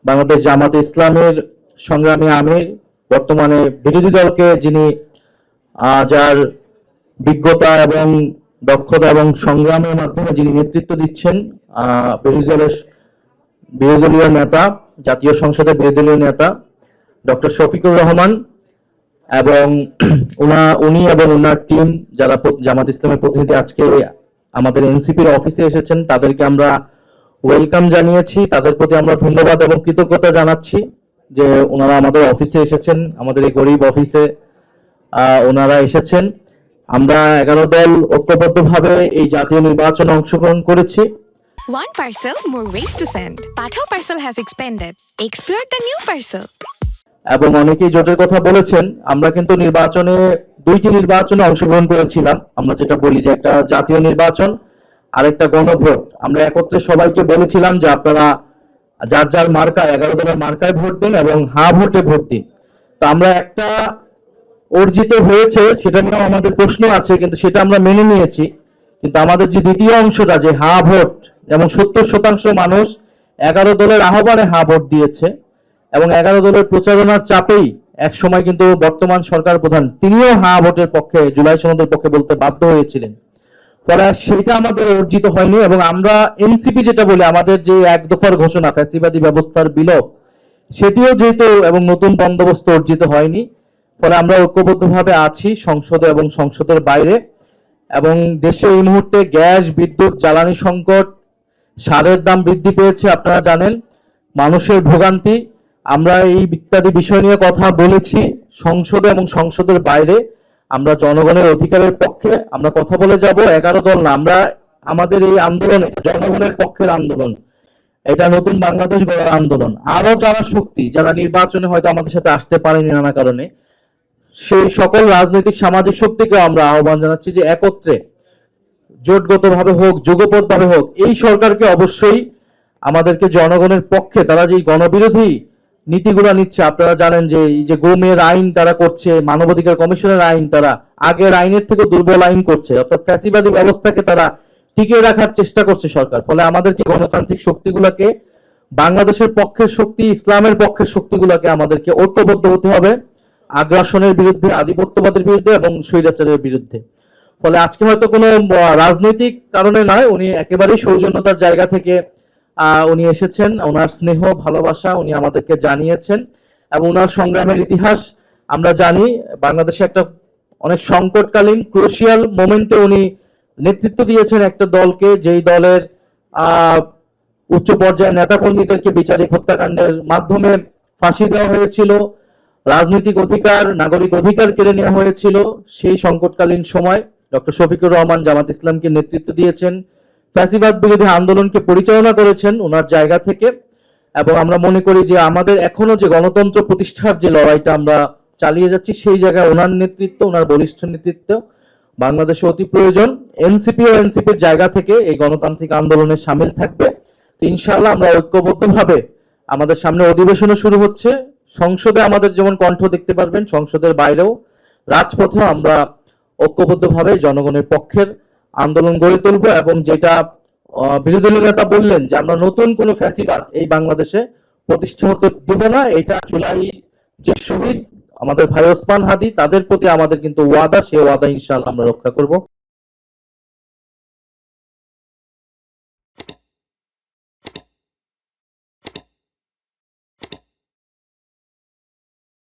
বাংলাদেশ জামাতে ইসলামের সংগ্রামী আমির, বর্তমানে বিরোধী দলকে যিনি যার বিজ্ঞতা এবং দক্ষতা এবং সংগ্রামের মাধ্যমে যিনি নেতৃত্ব দিচ্ছেন, বিরোধী দলীয় নেতা, জাতীয় সংসদের বিরোধী দলীয় নেতা ডক্টর শফিকুর রহমান, এবং উনি এবং ওনার টিম যারা জামাত ইসলামের প্রতিনিধি আজকে আমাদের এনসিপির অফিসে এসেছেন, তাদেরকে আমরা ওয়েলকাম জানিয়েছি। তাদের প্রতি আমরা ধন্যবাদ এবং কৃতজ্ঞতা জানাচ্ছি যে ওনারা আমাদের অফিসে এসেছেন, আমাদের এই গরিব অফিসে ওনারা এসেছেন। আমরা 11 দল ঐক্যবদ্ধভাবে এই জাতীয় নির্বাচনে অংশগ্রহণ করেছি। One parcel, more ways to send. Pathao parcel has expanded. Explore the new parcel. এবং অনেকেই জোটের কথা বলেছেন। আমরা কিন্তু দুইটি নির্বাচনে অংশগ্রহণ করেছিলাম। আমরা যেটা বলি যে একটা জাতীয় নির্বাচন আর একটা গণভোট। আমরা একত্রে সবাইকে বলেছিলাম যে আপনারা যার যার মার্কায় 11 দলের মার্কায় ভোট দিন এবং হা ভোটে ভোট দিন। তো আমরা একটা অর্জিত হয়েছে, সেটা নিয়েও আমাদের প্রশ্ন আছে, কিন্তু সেটা আমরা মেনে নিয়েছি। কিন্তু আমাদের যে দ্বিতীয় অংশটা, যে হা ভোট, যেমন 70% মানুষ 11 দলের আহ্বানে হা ভোট দিয়েছে এবং 11 দলের প্রচারণার চাপেই এক সময় কিন্তু বর্তমান সরকার প্রধান তিনিও হা ভোটের পক্ষে, জুলাই সনদের পক্ষে বলতে বাধ্য হয়েছিলেন। ফলে সেটা আমাদের অর্জিত হয়নি এবং আমরা এনসিপি যেটা বলি, আমাদের যে এক দফার ঘোষণা ফ্যাসিবাদী ব্যবস্থার বিলোপ, সেটিও যেহেতু এবং নতুন বন্দোবস্ত অর্জিত হয়নি। ফলে আমরা ঐক্যবদ্ধভাবে আছি সংসদে এবং সংসদের বাইরে। এবং দেশে এই মুহূর্তে গ্যাস, বিদ্যুৎ, জ্বালানি সংকট, সারের দাম বৃদ্ধি পেয়েছে, আপনারা জানেন, মানুষের ভোগান্তি। আমরা এই ইত্যাদি বিষয় নিয়ে কথা বলেছি সংসদে এবং সংসদের বাইরে। আমরা জনগণের অধিকারের পক্ষে আমরা কথা বলে যাব। 11 দল না, আমরা আমাদের এই আন্দোলন জনগণের পক্ষের আন্দোলন, এটা নতুন বাংলাদেশ গড়ার আন্দোলন। আরো যারা শক্তি, যারা নির্বাচনে হয়তো আমাদের সাথে আসতে পারেনি নানা কারণে, সেই সকল রাজনৈতিক সামাজিক শক্তিকে আমরা আহ্বান জানাচ্ছি যে একত্রে জোটগতভাবে হোক, যুগপথভাবে হোক, এই সরকারকে অবশ্যই আমাদেরকে জনগণের পক্ষে, তারা যে গণবিরোধী নীতিগুলো নিচ্ছে, আপনারা জানেন যে এই যে গুমের আইন তারা করছে, মানবাধিকার কমিশনের আইন তারা আগের আইনের থেকে দুর্বল আইন করছে, অর্থাৎ ফ্যাসিবাদী ব্যবস্থাকে তারা টিকিয়ে রাখার চেষ্টা করছে সরকার। ফলে আমাদেরকে গণতান্ত্রিক শক্তিগুলোকে, বাংলাদেশের পক্ষের শক্তি, ইসলামের পক্ষের শক্তিগুলোকে আমাদেরকে ঐক্যবদ্ধ হতে হবে আগ্রাসনের বিরুদ্ধে, আধিপত্যবাদের বিরুদ্ধে এবং স্বৈরাচারের বিরুদ্ধে। ফলে আজকে হয়তো কোনো রাজনৈতিক কারণে নয়, উনি একেবারেই সৌজন্যতার জায়গা থেকে উনি এসেছেন। ওনার স্নেহ ভালোবাসা উনি আমাদেরকে জানিয়েছেন এবং ওনার সংগ্রামের ইতিহাস আমরা জানি। বাংলাদেশে একটা অনেক সংকটকালীন ক্রুশিয়াল মোমেন্টে উনি নেতৃত্ব দিয়েছেন একটা দলকে, যেই দলের উচ্চ পর্যায়ের নেতাকর্মীদেরকে বিচারিক হত্যাকাণ্ডের মাধ্যমে ফাঁসি দেওয়া হয়েছিল, রাজনৈতিক অধিকার, নাগরিক অধিকার কেড়ে নেওয়া হয়েছিল। সেই সংকটকালীন সময় ডক্টর শফিকুর রহমান জামাত ইসলামকে নেতৃত্ব দিয়েছেন, ফ্যাসিবাদ বিরোধী আন্দোলনকে পরিচালনা করেছেন ওনার জায়গা থেকে। এবং আমরা মনে করি যে আমাদের এখনো যে গণতন্ত্র প্রতিষ্ঠার যে লড়াইটা আমরা চালিয়ে যাচ্ছি, সেই জায়গায় ওনার নেতৃত্ব, ওনার বলিষ্ঠ নেতৃত্ব বাংলাদেশে অতি প্রয়োজন। এনসিপি ও এনসিপির জায়গা থেকে এই গণতান্ত্রিক আন্দোলনে সামিল থাকবে। তো ইনশাআল্লাহ আমরা ঐক্যবদ্ধভাবে, আমাদের সামনে অধিবেশনও শুরু হচ্ছে, সংসদে আমাদের যেমন কণ্ঠ দেখতে পারবেন, সংসদের বাইরেও রাজপথেও আমরা ঐক্যবদ্ধভাবে জনগণের পক্ষের আন্দোলন গড়ে তুলব। এবং যেটা বিরোধী নেতা বললেন যে আমরা নতুন কোন ফ্যাসিবাদ এই বাংলাদেশে প্রতিষ্ঠা হতে দেব না, এটা জুলাই যে শহীদ আমাদের ভাই ওসমান হাদি, তাদের প্রতি আমাদের কিন্তু ওয়াদা, সে ওয়াদা ইনশাআল্লাহ আমরা রক্ষা করব।